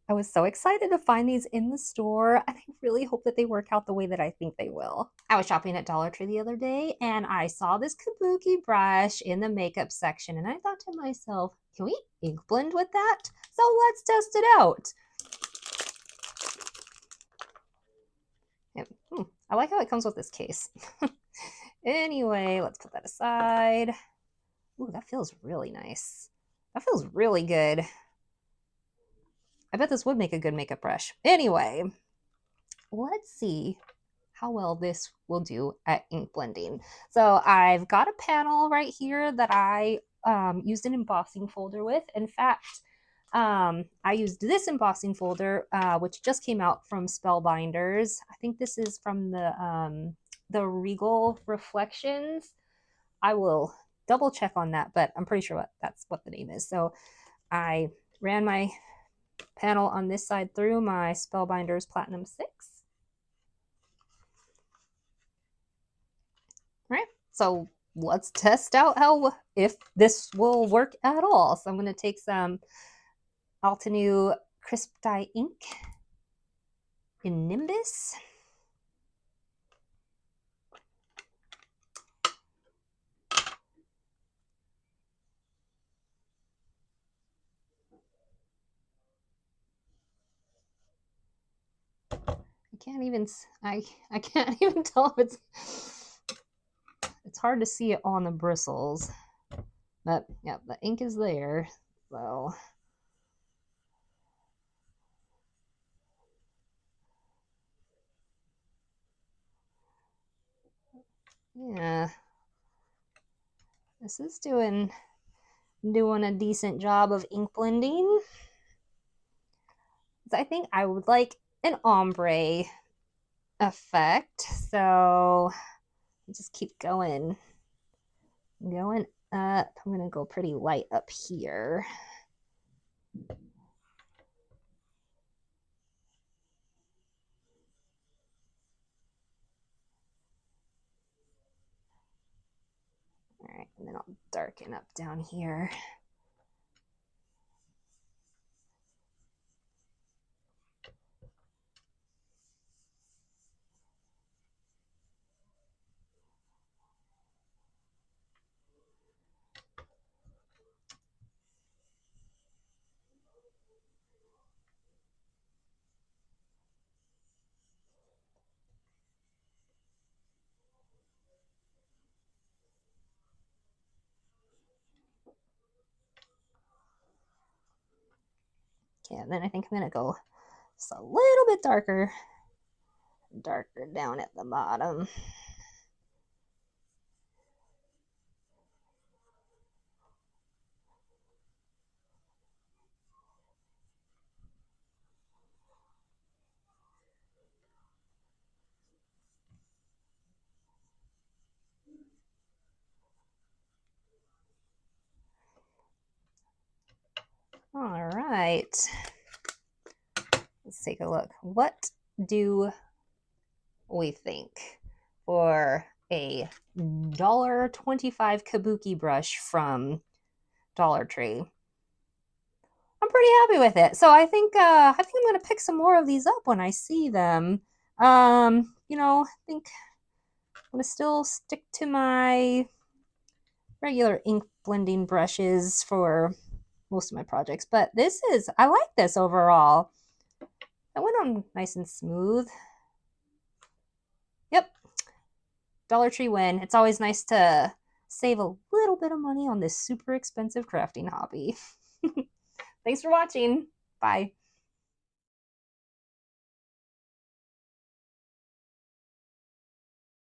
I was so excited to find these in the store, and I really hope that they work out the way that I think they will. I was shopping at Dollar Tree the other day, and I saw this kabuki brush in the makeup section, and I thought to myself, can we ink blend with that? So let's test it out. I like how it comes with this case. Anyway, let's put that aside. Ooh, that feels really nice. That feels really good. I bet this would make a good makeup brush. Anyway, let's see how well this will do at ink blending. So I've got a panel right here that I used an embossing folder with. In fact, I used this embossing folder, which just came out from Spellbinders. I think this is from the Regal Reflections. I will double check on that, but I'm pretty sure that's what the name is. So I ran my panel on this side through my Spellbinders Platinum 6. All right, so let's test out if this will work at all. So I'm going to take some Altenew Crisp Dye ink in Nimbus. I can't even tell if it's hard to see it on the bristles. But yeah, the ink is there. So yeah, this is doing a decent job of ink blending. I think I would like an ombre effect. So just keep going up. I'm gonna go pretty light up here. All right, and then I'll darken up down here. Okay, and then I think I'm gonna go just a little bit darker down at the bottom. All right, let's take a look. What do we think for a $1.25 kabuki brush from Dollar Tree? I'm pretty happy with it. So I think I'm gonna pick some more of these up when I see them. I think I'm gonna still stick to my regular ink blending brushes for most of my projects, but I like this overall. That went on nice and smooth. Yep, Dollar Tree win. It's always nice to save a little bit of money on this super expensive crafting hobby. Thanks for watching. Bye.